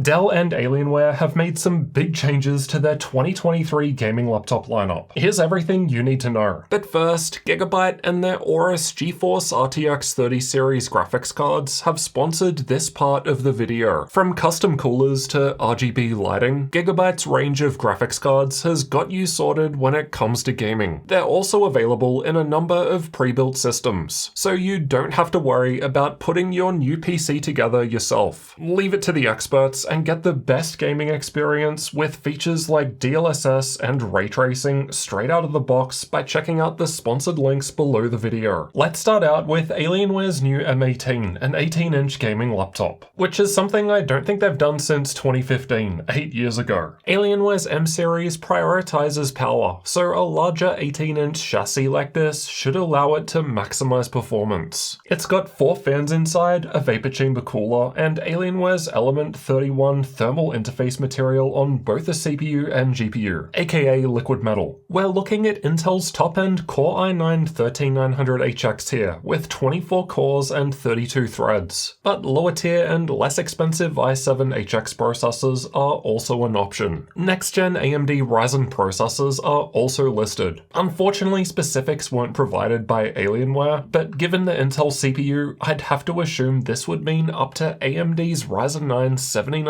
Dell and Alienware have made some big changes to their 2023 gaming laptop lineup. Here's everything you need to know. But first, Gigabyte and their Aorus GeForce RTX 30 series graphics cards have sponsored this part of the video. From custom coolers to RGB lighting, Gigabyte's range of graphics cards has got you sorted when it comes to gaming. They're also available in a number of pre-built systems, so you don't have to worry about putting your new PC together yourself. Leave it to the experts and get the best gaming experience with features like DLSS and ray tracing straight out of the box by checking out the sponsored links below the video. Let's start out with Alienware's new M18, an 18-inch gaming laptop, which is something I don't think they've done since 2015, 8 years ago. Alienware's M series prioritizes power, so a larger 18-inch chassis like this should allow it to maximize performance. It's got 4 fans inside, a vapor chamber cooler, and Alienware's Element 31 thermal interface material on both the CPU and GPU, aka liquid metal. We're looking at Intel's top-end Core i9-13900HX here, with 24 cores and 32 threads. But lower-tier and less expensive i7-HX processors are also an option. Next-gen AMD Ryzen processors are also listed. Unfortunately, specifics weren't provided by Alienware, but given the Intel CPU, I'd have to assume this would mean up to AMD's Ryzen 9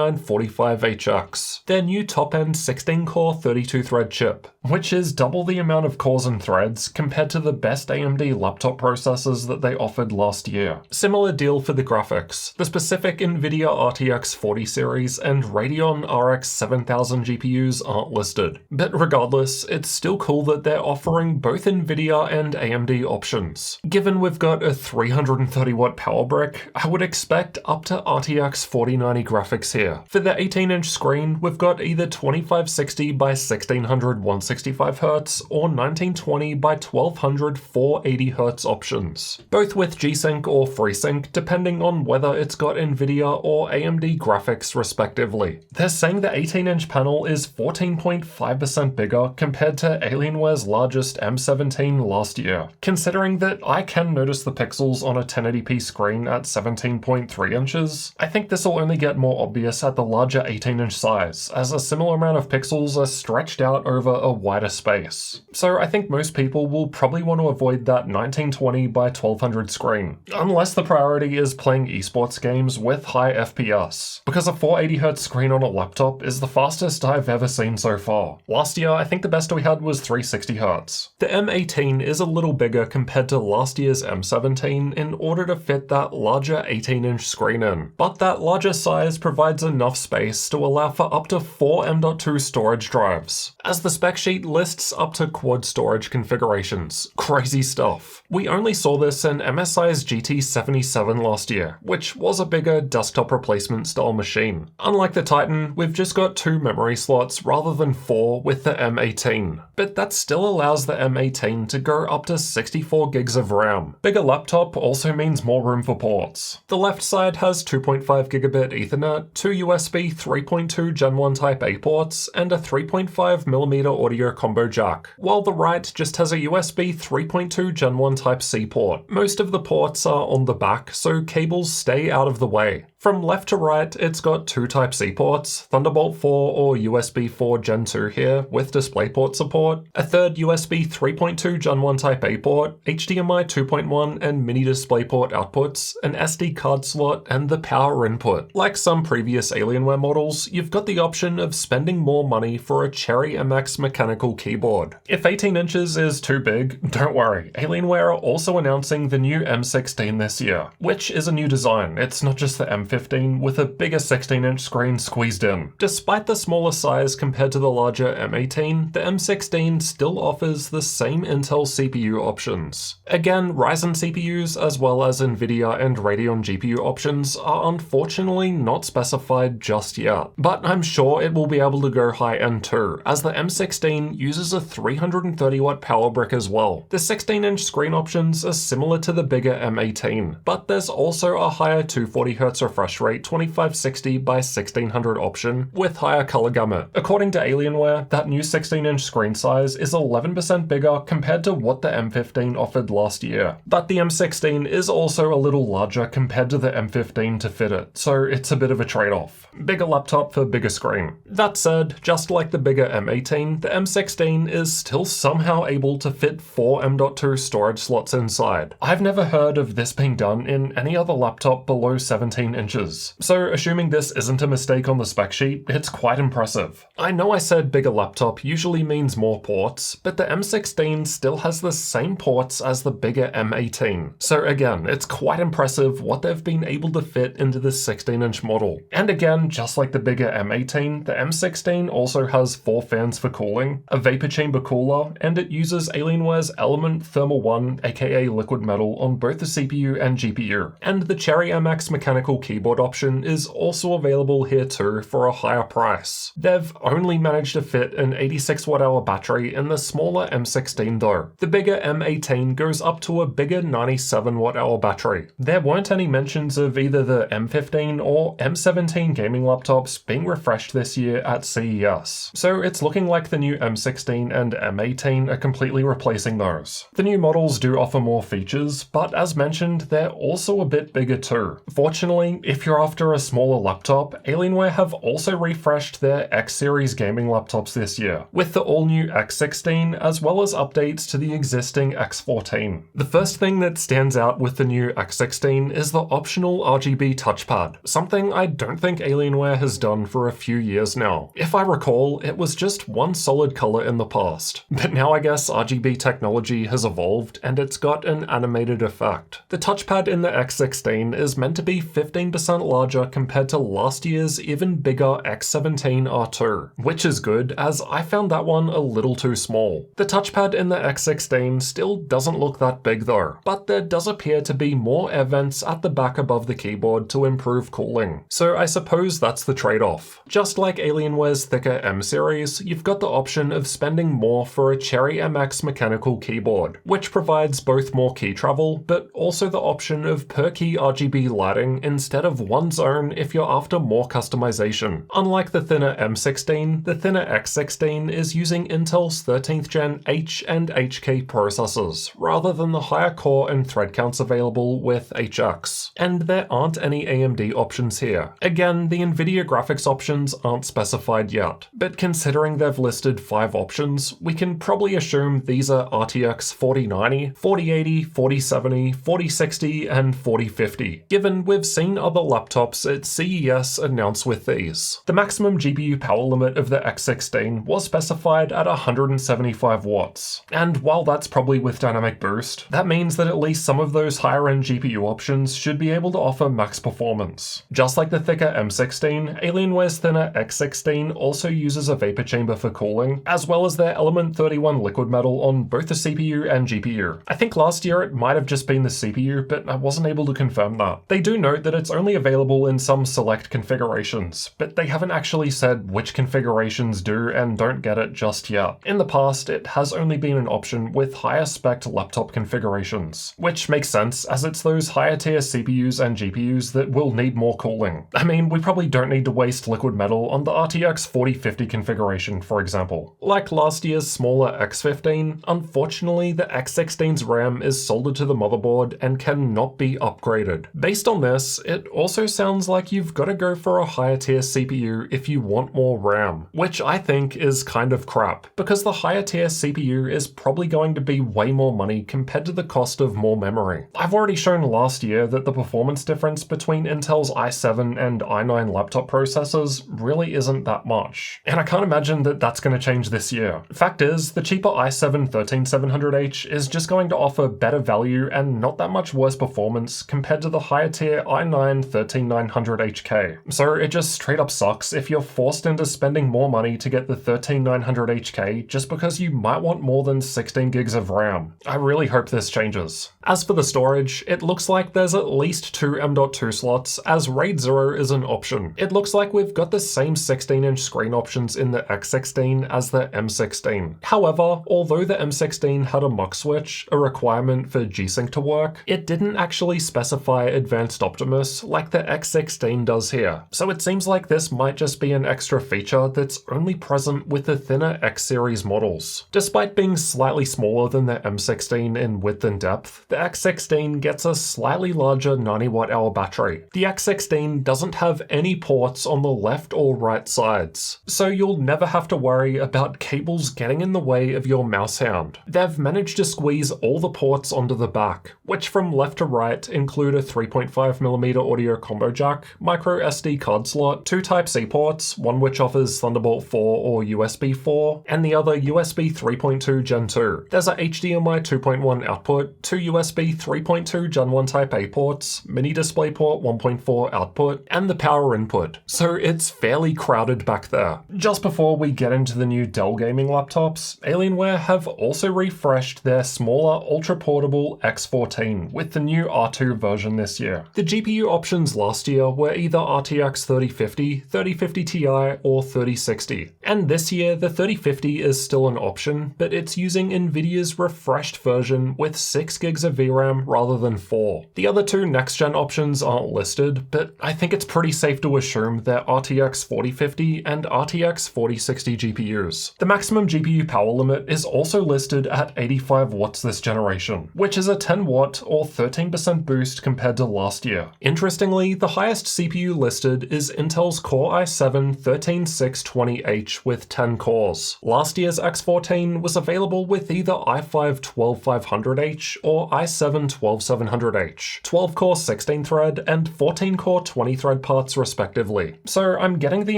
7945HX, their new top-end 16-core 32-thread chip, which is double the amount of cores and threads compared to the best AMD laptop processors that they offered last year. Similar deal for the graphics. The specific NVIDIA RTX 40 series and Radeon RX 7000 GPUs aren't listed. But regardless, it's still cool that they're offering both NVIDIA and AMD options. Given we've got a 330-watt power brick, I would expect up to RTX 4090 graphics here. For the 18-inch screen, we've got either 2560 by 1600 165Hz or 1920 by 1200 480Hz options, both with G-Sync or FreeSync depending on whether it's got NVIDIA or AMD graphics respectively. They're saying the 18-inch panel is 14.5% bigger compared to Alienware's largest M17 last year. Considering that I can notice the pixels on a 1080p screen at 17.3 inches, I think this will only get more obvious at the larger 18-inch size, as a similar amount of pixels are stretched out over a wider space. So I think most people will probably want to avoid that 1920 by 1200 screen, unless the priority is playing esports games with high FPS, because a 480Hz screen on a laptop is the fastest I've ever seen so far. Last year, I think the best we had was 360Hz. The M18 is a little bigger compared to last year's M17 in order to fit that larger 18-inch screen in, but that larger size provides enough space to allow for up to 4 M.2 storage drives, as the spec sheet lists up to quad storage configurations. Crazy stuff. We only saw this in MSI's GT77 last year, which was a bigger desktop replacement style machine. Unlike the Titan, we've just got 2 memory slots rather than 4 with the M18, but that still allows the M18 to go up to 64 gigs of RAM. Bigger laptop also means more room for ports. The left side has 2.5 gigabit Ethernet, 2 USB 3.2 Gen 1 Type A ports, and a 3.5mm audio combo jack, while the right just has a USB 3.2 Gen 1 Type C port. Most of the ports are on the back, so cables stay out of the way. From left to right, it's got 2 Type-C ports, Thunderbolt 4 or USB 4 Gen 2 here with DisplayPort support, a third USB 3.2 Gen 1 Type-A port, HDMI 2.1 and mini DisplayPort outputs, an SD card slot, and the power input. Like some previous Alienware models, you've got the option of spending more money for a Cherry MX mechanical keyboard. If 18 inches is too big, don't worry. Alienware are also announcing the new M16 this year, which is a new design. It's not just the M15 with a bigger 16-inch screen squeezed in. Despite the smaller size compared to the larger M18, the M16 still offers the same Intel CPU options. Again, Ryzen CPUs as well as NVIDIA and Radeon GPU options are unfortunately not specified just yet, but I'm sure it will be able to go high-end too, as the M16 uses a 330-watt power brick as well. The 16-inch screen options are similar to the bigger M18, but there's also a higher 240Hz refresh rate 2560 by 1600 option with higher color gamut. According to Alienware, that new 16-inch screen size is 11% bigger compared to what the M15 offered last year. But the M16 is also a little larger compared to the M15 to fit it, so it's a bit of a trade-off. Bigger laptop for bigger screen. That said, just like the bigger M18, the M16 is still somehow able to fit 4 M.2 storage slots inside. I've never heard of this being done in any other laptop below 17 inches. So assuming this isn't a mistake on the spec sheet, it's quite impressive. I know I said bigger laptop usually means more ports, but the M16 still has the same ports as the bigger M18. So again, it's quite impressive what they've been able to fit into this 16-inch model. And again, just like the bigger M18, the M16 also has 4 fans for cooling, a vapor chamber cooler, and it uses Alienware's Element Thermal 1 aka liquid metal on both the CPU and GPU. And the Cherry MX mechanical keyboard option is also available here too for a higher price. They've only managed to fit an 86 Wh battery in the smaller M16 though. The bigger M18 goes up to a bigger 97 Wh battery. There weren't any mentions of either the M15 or M17 gaming laptops being refreshed this year at CES. So it's looking like the new M16 and M18 are completely replacing those. The new models do offer more features, but as mentioned, they're also a bit bigger too. Fortunately, if you're after a smaller laptop, Alienware have also refreshed their X series gaming laptops this year, with the all-new X16 as well as updates to the existing X14. The first thing that stands out with the new X16 is the optional RGB touchpad, something I don't think Alienware has done for a few years now. If I recall, it was just one solid color in the past, but now I guess RGB technology has evolved and it's got an animated effect. The touchpad in the X16 is meant to be 15% larger compared to last year's even bigger X17 R2, which is good as I found that one a little too small. The touchpad in the X16 still doesn't look that big though, but there does appear to be more air vents at the back above the keyboard to improve cooling. So I suppose that's the trade-off. Just like Alienware's thicker M series, you've got the option of spending more for a Cherry MX mechanical keyboard, which provides both more key travel, but also the option of per key RGB lighting instead of one zone if you're after more customization. Unlike the thinner M16, the thinner X16 is using Intel's 13th gen H and HK processors, rather than the higher core and thread counts available with HX. And there aren't any AMD options here. Again, the Nvidia graphics options aren't specified yet, but considering they've listed 5 options, we can probably assume these are RTX 4090, 4080, 4070, 4060, and 4050, given we've seen other laptops at CES announce with these. The maximum GPU power limit of the X16 was specified at 175 watts, and while that's probably with dynamic boost, that means that at least some of those higher end GPU options should be able to offer max performance. Just like the thicker M16, Alienware's thinner X16 also uses a vapor chamber for cooling, as well as their Element 31 liquid metal on both the CPU and GPU. I think last year it might have just been the CPU, but I wasn't able to confirm that. They do note that it's only available in some select configurations, but they haven't actually said which configurations do and don't get it just yet. In the past, it has only been an option with higher spec laptop configurations, which makes sense as it's those higher tier CPUs and GPUs that will need more cooling. I mean, we probably don't need to waste liquid metal on the RTX 4050 configuration, for example. Like last year's smaller X15, unfortunately the X16's RAM is soldered to the motherboard and cannot be upgraded. Based on this, it also sounds like you've got to go for a higher tier CPU if you want more RAM, which I think is kind of crap, because the higher tier CPU is probably going to be way more money compared to the cost of more memory. I've already shown last year that the performance difference between Intel's i7 and i9 laptop processors really isn't that much, and I can't imagine that that's going to change this year. Fact is, the cheaper i7 13700H is just going to offer better value and not that much worse performance compared to the higher tier i9 13900HK. So it just straight up sucks if you're forced into spending more money to get the 13900HK just because you might want more than 16 gigs of RAM. I really hope this changes. As for the storage, it looks like there's at least 2 M.2 slots, as RAID 0 is an option. It looks like we've got the same 16-inch screen options in the X16 as the M16. However, although the M16 had a mux switch, a requirement for G-Sync to work, it didn't actually specify Advanced Optimus like the X16 does here, so it seems like this might just be an extra feature that's only present with the thinner X series models. Despite being slightly smaller than the M16 in width and depth, the X16 gets a slightly larger 90Wh battery. The X16 doesn't have any ports on the left or right sides, so you'll never have to worry about cables getting in the way of your mouse hand. They've managed to squeeze all the ports onto the back, which from left to right include a 3.5mm audio combo jack, micro SD card slot, 2 Type-C ports, one which offers Thunderbolt 4 or USB 4, and the other USB 3.2 Gen 2. There's a HDMI 2.1 output, 2 USB 3.2 Gen 1 Type-A ports, mini DisplayPort 1.4 output, and the power input, so it's fairly crowded back there. Just before we get into the new Dell gaming laptops, Alienware have also refreshed their smaller ultra-portable X14 with the new R2 version this year. The GPU options last year were either RTX 3050, 3050 Ti, or 3060, and this year the 3050 is still an option, but it's using Nvidia's refreshed version with 6 gigs of VRAM rather than 4. The other two next-gen options aren't listed, but I think it's pretty safe to assume they're RTX 4050 and RTX 4060 GPUs. The maximum GPU power limit is also listed at 85 watts this generation, which is a 10 watt or 13% boost compared to last year. Interestingly, the highest CPU listed is Intel's Core i7-13620H with 10 cores. Last year's X14 was available with either i5-12500H or i7-12700H, 12-core 16-thread and 14-core 20-thread parts respectively. So I'm getting the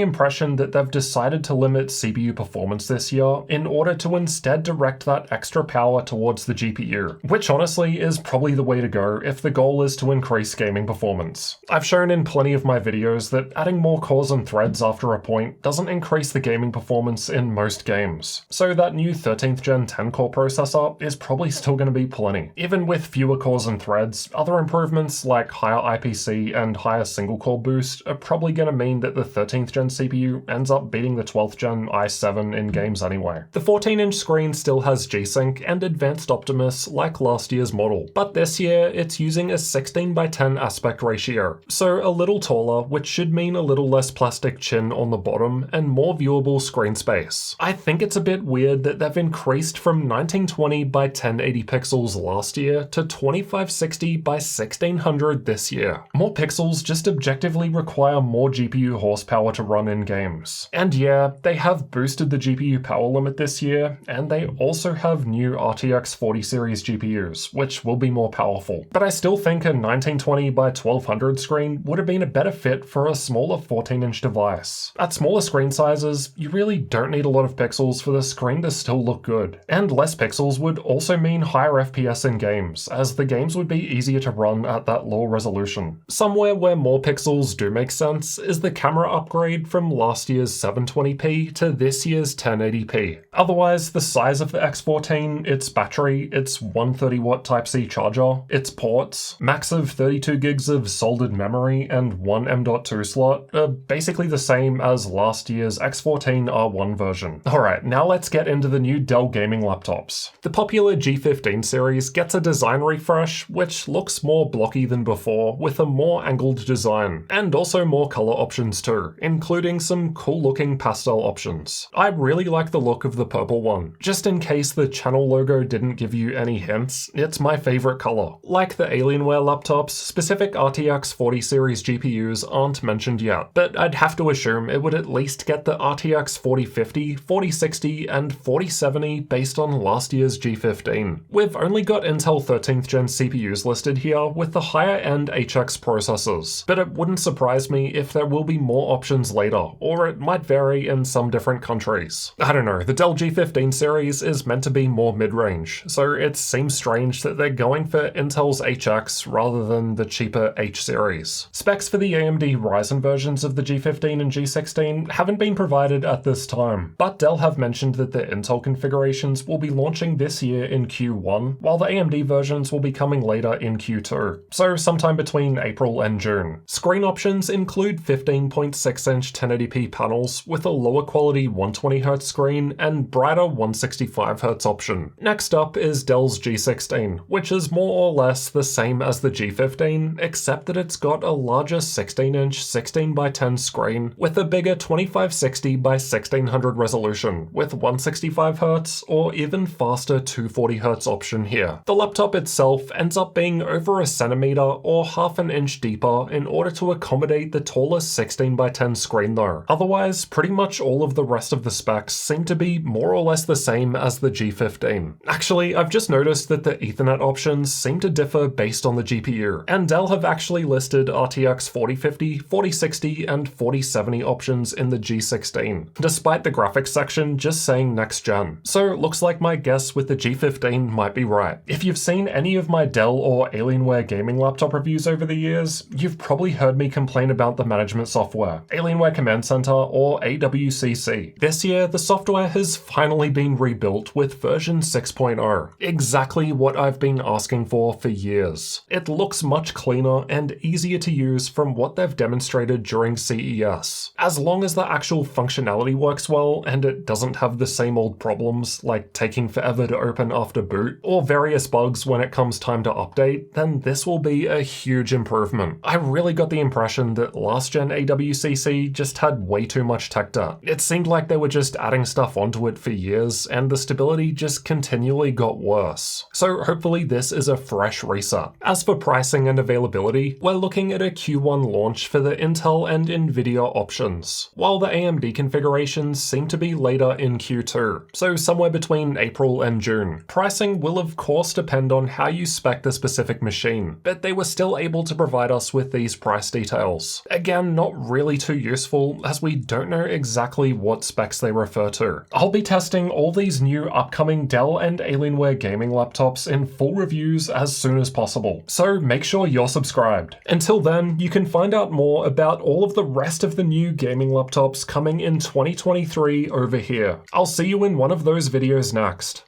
impression that they've decided to limit CPU performance this year in order to instead direct that extra power towards the GPU, which honestly is probably the way to go if the goal is to increase gaming performance. I've shown in plenty of my videos that adding more cores and threads after a point doesn't increase the gaming performance in most games, so that new 13th gen 10-core processor is probably still going to be plenty. Even with fewer cores and threads, other improvements like higher IPC and higher single-core boost are probably going to mean that the 13th gen CPU ends up beating the 12th gen i7 in games anyway. The 14-inch screen still has G-Sync and Advanced Optimus like last year's model, but this year it's using a 16:10 aspect ratio, so a little taller, which should mean a little less plastic chin on the bottom and more viewable screen space. I think it's a bit weird that they've increased from 1920 by 1080 pixels last year to 2560 by 1600 this year. More pixels just objectively require more GPU horsepower to run in games. And yeah, they have boosted the GPU power limit this year, and they also have new RTX 40 series GPUs, which will be more powerful. But I still think a 1920 by 1200 screen would have been a better fit for a smaller 14-inch device. At smaller screen sizes, you really don't need a lot of pixels for the screen to still look good. And less pixels would also mean higher FPS in games, as the games would be easier to run at that lower resolution. Somewhere where more pixels do make sense is the camera upgrade from last year's 720p to this year's 1080p. Otherwise, the size of the X14, its battery, its 130-watt Type-C charger, its ports, max of 32 gigs of soldered memory, and one M.2 slot are basically the same as last year's X14 R1 version. Alright, now let's get into the new Dell gaming laptops. The popular G15 series gets a design refresh, which looks more blocky than before, with a more angled design, and also more color options too, including some cool looking pastel options. I really like the look of the purple one. Just in case the channel logo didn't give you any hints, it's my favorite color. Like the Alienware laptops, specific RTX 40 series GPUs aren't mentioned yet, but I'd have to assume it would at least get the RTX 4050, 4060, and 4070 based on last year's G15. We've only got Intel 13th gen CPUs listed here with the higher end HX processors, but it wouldn't surprise me if there will be more options later, or it might vary in some different countries. I don't know, the Dell G15 series is meant to be more mid-range, so it seems strange that they're going for Intel's HX rather than the cheaper H series. Specs for the AMD Ryzen versions of the G15 and G16 haven't been provided at this time, but Dell have mentioned that the Intel configurations will be launching this year in Q1, while the AMD versions will be coming later in Q2, so sometime between April and June. Screen options include 15.6-inch 1080p panels with a lower quality 120Hz screen and brighter 165Hz option. Next up is Dell's G16, which is more or less the same as the G15, except that it's got a larger 16-inch 16x10 screen with a bigger 2560 by 1600 resolution with 165Hz or even faster 240Hz option here. The laptop itself ends up being over a centimeter or half an inch deeper in order to accommodate the taller 16x10 screen though. Otherwise, pretty much all of the rest of the specs seem to be more or less the same as the G15. Actually, I've just noticed that the Ethernet options seem to differ based on the GPU, and Dell have actually listed RTX 4050, 4060, and 4070 options in the G16, despite the graphics section just saying next gen. So it looks like my guess with the G15 might be right. If you've seen any of my Dell or Alienware gaming laptop reviews over the years, you've probably heard me complain about the management software, Alienware Command Center or AWCC. This year, the software has finally been rebuilt with version 6.0, exactly what I've been asking for years. It looks much cleaner and easier to use from what they've demonstrated during CES. As long as the actual functionality works well and it doesn't have the same old problems like taking forever to open after boot or various bugs when it comes time to update, then this will be a huge improvement. I really got the impression that last gen AWCC just had way too much tech debt. It seemed like they were just adding stuff onto it for years and the stability just continually got worse. So hopefully this is a fresh reset. As for pricing and availability, we're looking at a Q1 launch for the Intel and Nvidia options, while the AMD configurations seem to be later in Q2, so somewhere between April and June. Pricing will of course depend on how you spec the specific machine, but they were still able to provide us with these price details. Again, not really too useful as we don't know exactly what specs they refer to. I'll be testing all these new upcoming Dell and Alienware gaming laptops in full reviews as soon as possible, so make sure you're subscribed. Until then, you can find out more about all of the rest of the new gaming laptops coming in 2023 over here. I'll see you in one of those videos next.